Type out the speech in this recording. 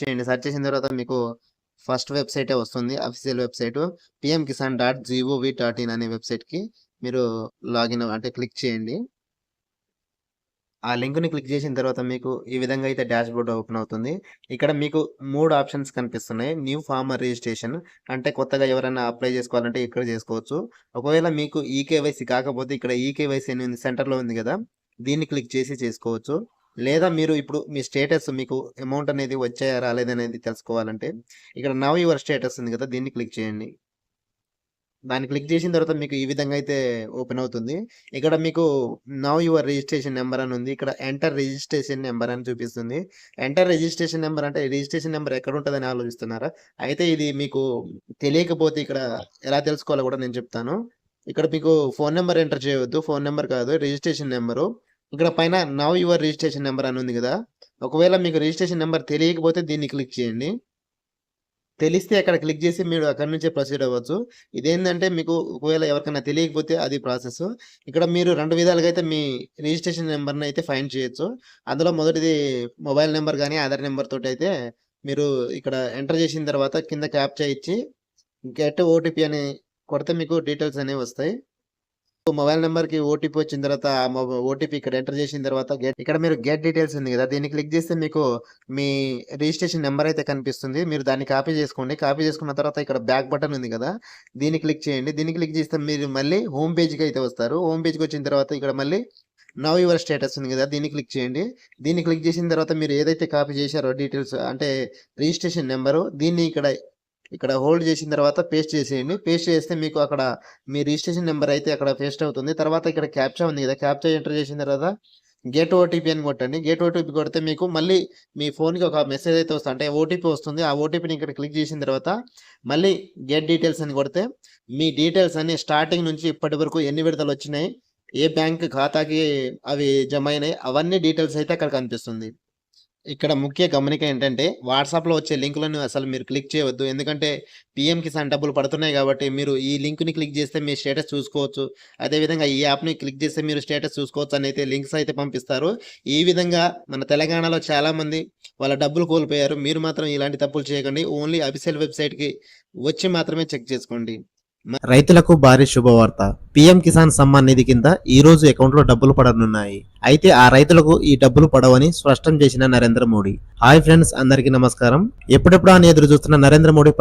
చేయండి. సెర్చ్ చేసిన తర్వాత మీకు ఫస్ట్ వెబ్‌సైటే వస్తుంది. అఫీషియల్ వెబ్‌సైటు pmkisan.gov.in అనే వెబ్‌సైట్‌కి మీరు లాగిన్ అంటే క్లిక్ చేయండి. ఆ లింక్‌ని క్లిక్ చేసిన తర్వాత మీకు ఈ విధంగా అయితే డాష్‌బోర్డ్ ఓపెన్ అవుతుంది. ఇక్కడ మీకు 3 ఆప్షన్స్ కనిపిస్తున్నాయి. న్యూ ఫార్మర్ రిజిస్ట్రేషన్ అంటే కొత్తగా ఎవరైనా అప్లై చేసుకోవాలంటే ఇక్కడ చేసుకోవచ్చు. ఒకవేళ మీకు ఈకేవైసీ కాకపోతే ఇక్కడ ఈకేవైసీ అని ఉంది సెంటర్‌లో ఉంది గదా! దీన్ని క్లిక్ చేసి చేసుకోవచ్చు. లేదా మీరు ఇప్పుడు మీ స్టేటస్ మీకు అమౌంట్ అనేది వచ్చాయా? రాలేదనేది తెలుసుకోవాలంటే ఇక్కడ నౌ యువర్ స్టేటస్ ఉంది గదా! దీన్ని క్లిక్ చేయండి. దాన్ని క్లిక్ చేసిన తర్వాత మీకు ఈ విధంగా అయితే ఓపెన్ అవుతుంది. ఇక్కడ మీకు నౌ యువర్ రిజిస్ట్రేషన్ నంబర్ అని ఉంది. ఇక్కడ ఎంటర్ రిజిస్ట్రేషన్ నంబర్ అని చూపిస్తుంది. ఎంటర్ రిజిస్ట్రేషన్ నంబర్ అంటే రిజిస్ట్రేషన్ నంబర్ ఎక్కడ ఉంటదని ఆలోచిస్తున్నారా? అయితే ఇది మీకు తెలియకపోతే ఇక్కడ ఎలా తెలుసుకోవాలో కూడా నేను చెప్తాను. ఇక్కడ మీకు ఫోను నంబర్ ఎంటర్ చేయవద్దు. ఫోను నంబర్ కాదు రిజిస్ట్రేషన్ నంబరు. ఇక్కడ పైన నౌ యువర్ రిజిస్ట్రేషన్ నంబర్ అని ఉంది గదా! ఒకవేళ మీకు రిజిస్ట్రేషన్ నంబర్ తెలియకపోతే దీన్ని క్లిక్ చేయండి. తెలిస్తే అక్కడ క్లిక్ చేసి మీరు అక్కడి నుంచే ప్రొసీడ్ అవ్వచ్చు. ఇదేందంటే మీకు ఒకవేళ ఎవరికైనా తెలియకపోతే అది ప్రాసెస్. ఇక్కడ మీరు 2 విధాలుగా అయితే మీ రిజిస్ట్రేషన్ నంబర్‌ని అయితే ఫైండ్ చేయొచ్చు. అందులో మొదటిది మొబైల్ నంబర్ గాని, ఆధార్ నంబర్ తోటైతే మీరు ఇక్కడ ఎంటర్ చేసిన తర్వాత కింద క్యాప్చా ఇచ్చి గెట్ ఓటీపీ అని కొడితే మీకు డీటెయిల్స్ అనేవి వస్తాయి. మొబైల్ నంబర్‌కి ఓటీపీ వచ్చిన తర్వాత ఆ ఓటీపీ ఇక్కడ ఎంటర్ చేసిన తర్వాత ఇక్కడ మీరు గెట్ డీటెయిల్స్ ఉంది గదా! దీన్ని క్లిక్ చేస్తే మీకు మీ రిజిస్ట్రేషన్ నంబర్ అయితే కనిపిస్తుంది. మీరు దాన్ని కాపీ చేసుకోండి. కాపీ చేసుకున్న తర్వాత ఇక్కడ బ్యాక్ బటన్ ఉంది గదా! దీన్ని క్లిక్ చేయండి. దీన్ని క్లిక్ చేస్తే మీరు మళ్ళీ హోమ్ పేజ్‌కి అయితే వస్తారు. హోమ్ పేజ్‌కి వచ్చిన తర్వాత ఇక్కడ మళ్ళీ నౌ యువర్ స్టేటస్ ఉంది గదా! దీన్ని క్లిక్ చేయండి. దీన్ని క్లిక్ చేసిన తర్వాత మీరు ఏదైతే కాపీ చేశారో డీటెయిల్స్ అంటే రిజిస్ట్రేషన్ నంబరు దీన్ని ఇక్కడ హోల్డ్ చేసిన తర్వాత పేస్ట్ చేసేయండి. పేస్ట్ చేస్తే మీకు అక్కడ మీ రిజిస్ట్రేషన్ నంబర్ అయితే అక్కడ పేస్ట్ అవుతుంది. తర్వాత ఇక్కడ క్యాప్చా ఉంది కదా! క్యాప్చా ఎంటర్ చేసిన తర్వాత గెట్ ఓటీపీ అని కొట్టండి. గెట్ ఓటీపీ కొడితే మీకు మళ్ళీ మీ ఫోన్‌కి ఒక మెసేజ్ అయితే వస్తుంది. అంటే ఓటీపీ వస్తుంది. ఆ ఓటీపీని ఇక్కడ క్లిక్ చేసిన తర్వాత మళ్ళీ గెట్ డీటెయిల్స్ అని కొడితే మీ డీటెయిల్స్ అన్నీ స్టార్టింగ్ నుంచి ఇప్పటి వరకు ఎన్ని విడతలొచ్చినాయి, ఏ బ్యాంక్ ఖాతాకి అవి జమ అయినాయి అవన్నీ డీటెయిల్స్ అయితే అక్కడ కనిపిస్తుంది. ఇక్కడ ముఖ్య గమనిక ఏంటంటే వాట్సాప్‌లో వచ్చే లింకులను అసలు మీరు క్లిక్ చేయవద్దు. ఎందుకంటే పీఎం కిసాన్ డబ్బులు పడుతున్నాయి కాబట్టి మీరు ఈ లింక్‌ని క్లిక్ చేస్తే మీ స్టేటస్ చూసుకోవచ్చు. అదేవిధంగా ఈ యాప్‌ని క్లిక్ చేస్తే మీరు స్టేటస్ చూసుకోవచ్చు అని అయితే లింక్స్ అయితే పంపిస్తారు. ఈ విధంగా మన తెలంగాణలో చాలామంది వాళ్ళ డబ్బులు కోల్పోయారు. మీరు మాత్రం ఇలాంటి తప్పులు చేయకండి. ఓన్లీ అఫీషియల్ వెబ్‌సైట్‌కి వచ్చి మాత్రమే చెక్ చేసుకోండి. రైతులకు భారీ శుభవార్త. పీఎం కిసాన్ సమ్మాన్ నిధి కింద ఈ రోజు అకౌంట్లో డబ్బులు పడనున్నాయి. అయితే ఆ రైతులకు ఈ డబ్బులు పడవని స్పష్టం చేసిన నరేంద్ర మోడీ. హాయ్ ఫ్రెండ్స్, అందరికీ నమస్కారం. ఎప్పుడెప్పుడు అని ఎదురు చూస్తున్న నరేంద్ర మోడీ